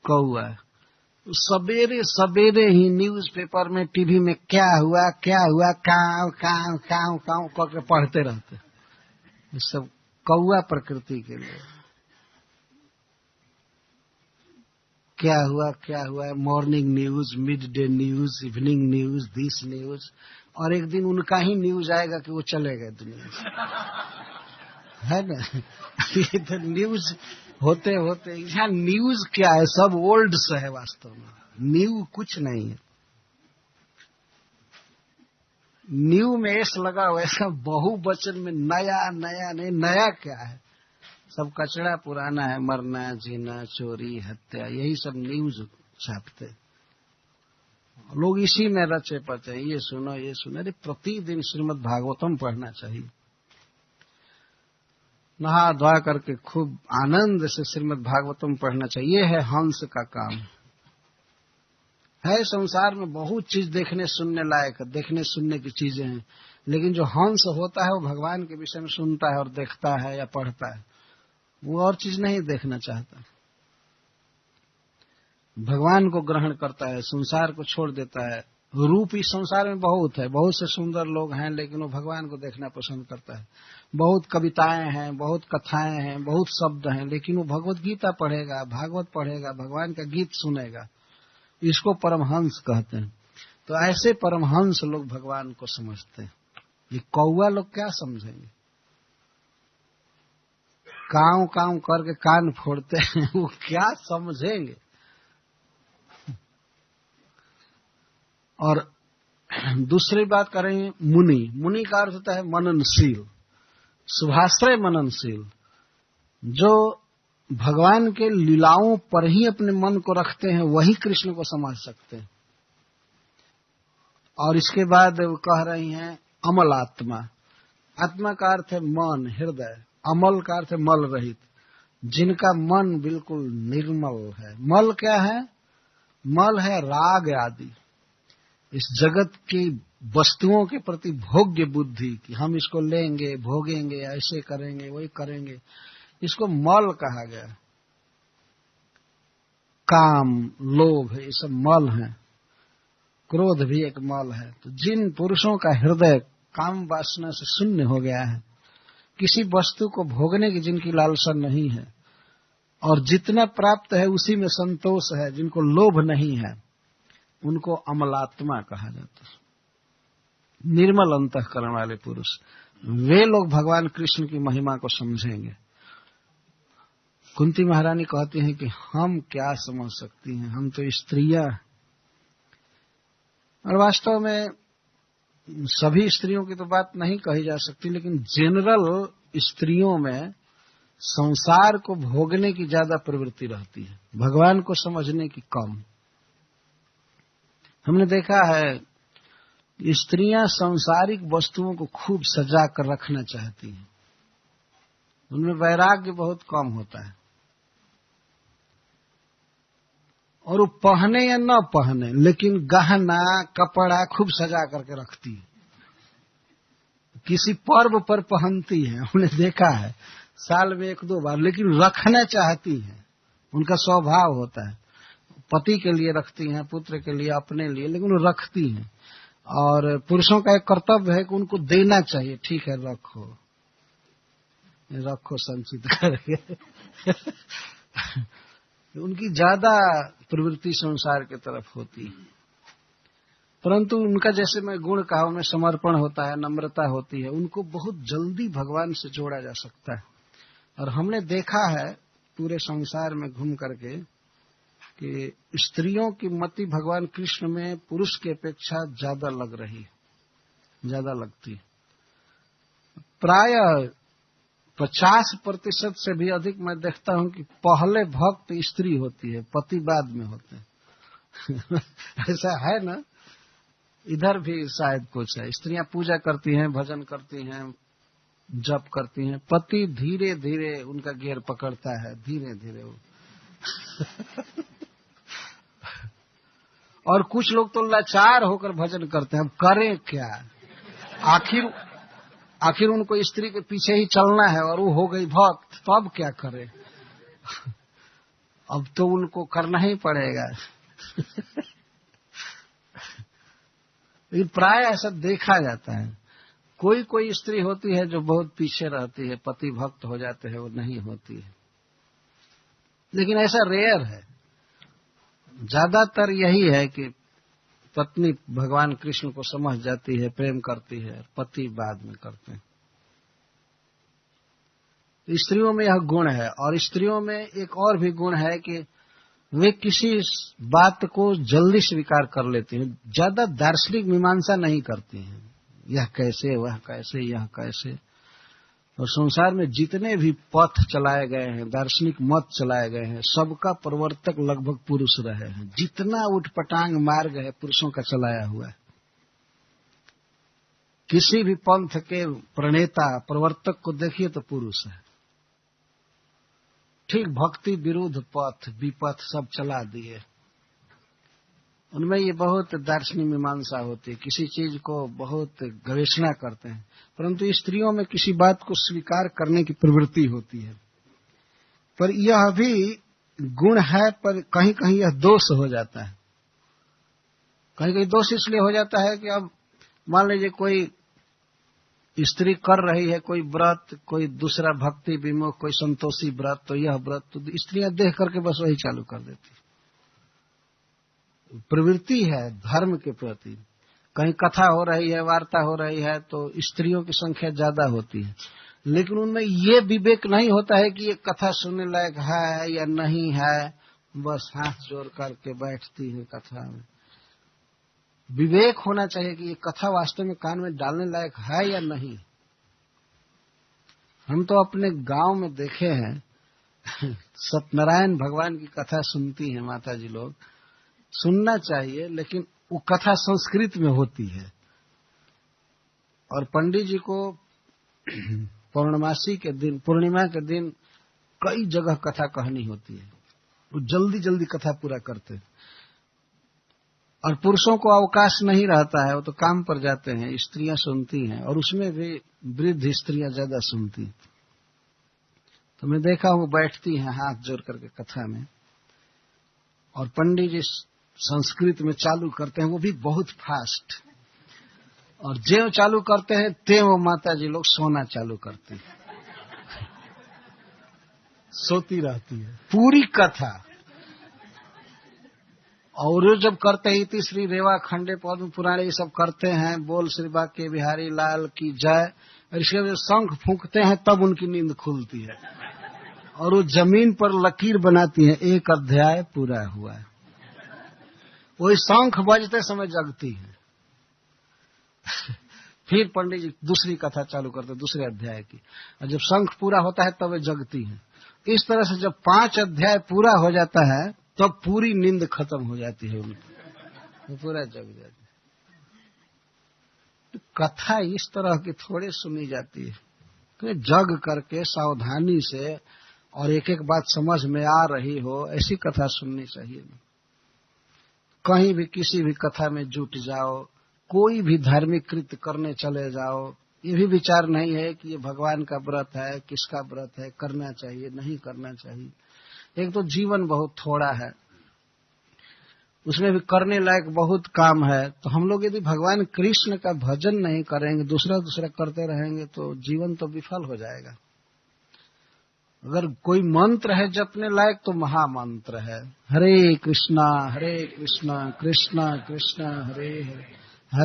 कौआ सवेरे सवेरे ही न्यूज़पेपर में टीवी में क्या हुआ काव काव काव काव करके पढ़ते रहते। ये सब कौआ प्रकृति के लिए क्या हुआ morning news, mid day news, evening news, this news, और एक दिन उनका ही न्यूज आएगा कि वो चले गए दुनिया से, है ना। ये तो न्यूज होते होते यहाँ न्यूज क्या है, सब ओल्ड से है वास्तव में, न्यू कुछ नहीं है। न्यू में एस लगा हुआ, ऐसा बहुवचन में नया नया नहीं, नया क्या है, सब कचरा पुराना है, मरना जीना चोरी हत्या, यही सब न्यूज छापते लोग, इसी में रचे पचे। ये सुनो अरे प्रतिदिन श्रीमद् भागवतम पढ़ना चाहिए, नहा धोआ करके खूब आनंद से श्रीमद् भागवतम पढ़ना चाहिए। है हंस का काम है। संसार में बहुत चीज देखने सुनने लायक, देखने सुनने की चीजें हैं, लेकिन जो हंस होता है वो भगवान के विषय में सुनता है और देखता है या पढ़ता है, वो और चीज नहीं देखना चाहता, भगवान को ग्रहण करता है, संसार को छोड़ देता है। रूप इस संसार में बहुत है, बहुत से सुंदर लोग हैं, लेकिन वो भगवान को देखना पसंद करता है। बहुत कविताएं हैं, बहुत कथाएं हैं, बहुत शब्द हैं, लेकिन वो भगवत गीता पढ़ेगा, भागवत पढ़ेगा, भगवान का गीत सुनेगा, इसको परमहंस कहते हैं। तो ऐसे परमहंस लोग भगवान को समझते हैं। ये कौआ लोग क्या समझेंगे, काव काव करके कान फोड़ते हैं, वो क्या समझेंगे। और दूसरी बात करें, मुनि का अर्थ होता है मननशील, शुभाश्रय मननशील, जो भगवान के लीलाओं पर ही अपने मन को रखते हैं, वही कृष्ण को समझ सकते हैं। और इसके बाद वो कह रही हैं अमल आत्मा। आत्मा का अर्थ है मन, हृदय। अमल का अर्थ है मल रहित, जिनका मन बिल्कुल निर्मल है। मल क्या है? मल है राग आदि, इस जगत की वस्तुओं के प्रति भोग्य बुद्धि कि हम इसको लेंगे, भोगेंगे, ऐसे करेंगे, वही करेंगे, इसको मल कहा गया। काम, लोभ, ये सब मल है। क्रोध भी एक मल है। तो जिन पुरुषों का हृदय काम वासना से शून्य हो गया है, किसी वस्तु को भोगने की जिनकी लालसा नहीं है, और जितना प्राप्त है उसी में संतोष है, जिनको लोभ नहीं है, उनको अमलात्मा कहा जाता है। निर्मल अंतःकरण वाले पुरुष, वे लोग भगवान कृष्ण की महिमा को समझेंगे। कुंती महारानी कहती हैं कि हम क्या समझ सकती हैं, हम तो स्त्रियां। और वास्तव में सभी स्त्रियों की तो बात नहीं कही जा सकती, लेकिन जनरल स्त्रियों में संसार को भोगने की ज्यादा प्रवृत्ति रहती है, भगवान को समझने की कम। हमने देखा है स्त्रियां सांसारिक वस्तुओं को खूब सजा कर रखना चाहती हैं, उनमें वैराग्य बहुत कम होता है। और वो पहने या न पहने, लेकिन गहना कपड़ा खूब सजा करके रखती है, किसी पर्व पर पहनती है, हमने देखा है साल में 1-2 बार, लेकिन रखना चाहती है, उनका स्वभाव होता है। पति के लिए रखती हैं, पुत्र के लिए, अपने लिए, लेकिन वो रखती हैं। और पुरुषों का एक कर्तव्य है कि उनको देना चाहिए, ठीक है रखो संचित करके। उनकी ज्यादा प्रवृत्ति संसार की तरफ होती है, परंतु उनका जैसे मैं गुण कहा, उनमें समर्पण होता है, नम्रता होती है, उनको बहुत जल्दी भगवान से जोड़ा जा सकता है। और हमने देखा है पूरे संसार में घूम करके कि स्त्रियों की मति भगवान कृष्ण में पुरुष की अपेक्षा ज्यादा लग रही है, ज्यादा लगती है। प्रायः 50% से भी अधिक मैं देखता हूं कि पहले भक्त स्त्री होती है, पति बाद में होते हैं। ऐसा है ना, इधर भी शायद कुछ है। स्त्रियां पूजा करती हैं, भजन करती हैं, जप करती हैं, पति धीरे धीरे उनका गियर पकड़ता है, धीरे धीरे वो। और कुछ लोग तो लाचार होकर भजन करते हैं, अब करें क्या, आखिर उनको स्त्री के पीछे ही चलना है और वो हो गई भक्त, तो अब क्या करे। अब तो उनको करना ही पड़ेगा। लेकिन प्राय ऐसा देखा जाता है। कोई कोई स्त्री होती है जो बहुत पीछे रहती है, पति भक्त हो जाते हैं, वो नहीं होती है, लेकिन ऐसा रेयर है। ज्यादातर यही है कि पत्नी भगवान कृष्ण को समझ जाती है, प्रेम करती है, पति बाद में करते हैं। स्त्रियों में यह गुण है। और स्त्रियों में एक और भी गुण है कि वे किसी बात को जल्दी स्वीकार कर लेती हैं, ज्यादा दार्शनिक मीमांसा नहीं करती हैं, यह कैसे, वह कैसे, यह कैसे। और संसार में जितने भी पथ चलाए गए हैं, दार्शनिक मत चलाए गए हैं, सबका प्रवर्तक लगभग पुरुष रहे हैं। जितना उठपटांग मार्ग है पुरुषों का चलाया हुआ है। किसी भी पंथ के प्रणेता प्रवर्तक को देखिए तो पुरुष है। ठीक भक्ति विरुद्ध पथ विपथ सब चला दिए। उनमें ये बहुत दार्शनिक मीमांसा होती है, किसी चीज को बहुत गवेषणा करते हैं। परंतु स्त्रियों में किसी बात को स्वीकार करने की प्रवृत्ति होती है। पर यह भी गुण है, पर कहीं कहीं यह दोष हो जाता है। कहीं कहीं दोष इसलिए हो जाता है कि अब मान लीजिए कोई स्त्री कर रही है कोई व्रत, कोई दूसरा भक्ति विमुख, कोई संतोषी व्रत, तो यह व्रत तो स्त्रियां देख करके बस वही चालू कर देती। प्रवृत्ति है धर्म के प्रति। कहीं कथा हो रही है, वार्ता हो रही है, तो स्त्रियों की संख्या ज्यादा होती है, लेकिन उनमें ये विवेक नहीं होता है कि ये कथा सुनने लायक है या नहीं है, बस हाथ जोड़ करके बैठती है कथा में। विवेक होना चाहिए कि ये कथा वास्तव में कान में डालने लायक है या नहीं। हम तो अपने गांव में देखे हैं, सत्यनारायण भगवान की कथा सुनती हैं माता जी लोग। सुनना चाहिए, लेकिन वो कथा संस्कृत में होती है। और पंडित जी को पूर्णिमासी के दिन, पूर्णिमा के दिन कई जगह कथा कहनी होती है। वो जल्दी जल्दी कथा पूरा करते हैं। और पुरुषों को अवकाश नहीं रहता है, वो तो काम पर जाते हैं, स्त्रियां सुनती हैं, और उसमें भी वृद्ध स्त्रियां ज्यादा सुनती हैं। तो मैं देखा हूं बैठती हैं हाथ जोड़ करके कथा में, और पंडित जी संस्कृत में चालू करते हैं, वो भी बहुत फास्ट। और ज्यों चालू करते हैं त्यों माता जी लोग सोना चालू करती है, सोती रहती है पूरी कथा। और जब करते ही तीसरी रेवा खंडे पद्म पुराणे ये सब करते हैं, बोल श्री बाके बिहारी लाल की जय, और इसके बाद शंख फूंकते हैं तब उनकी नींद खुलती है, और वो जमीन पर लकीर बनाती है, एक अध्याय पूरा हुआ है। वही शंख बजते समय जगती है। फिर पंडित जी दूसरी कथा चालू करते हैं दूसरे अध्याय की, और जब शंख पूरा होता है तब वे जगती है। इस तरह से जब 5 अध्याय पूरा हो जाता है तब पूरी नींद खत्म हो जाती है उनकी, वो पूरा जग जाती है। तो कथा इस तरह की थोड़ी सुनी जाती है, तो जग करके सावधानी से और एक एक बात समझ में आ रही हो, ऐसी कथा सुननी चाहिए। कहीं भी किसी भी कथा में जुट जाओ, कोई भी धार्मिक कृत्य करने चले जाओ, ये भी विचार नहीं है कि ये भगवान का व्रत है, किसका व्रत है, करना चाहिए नहीं करना चाहिए। एक तो जीवन बहुत थोड़ा है, उसमें भी करने लायक बहुत काम है। तो हम लोग यदि भगवान कृष्ण का भजन नहीं करेंगे, दूसरा दूसरा करते रहेंगे, तो जीवन तो विफल हो जाएगा। अगर कोई मंत्र है जपने लायक तो महामंत्र है, हरे कृष्णा कृष्णा कृष्णा हरे हरे,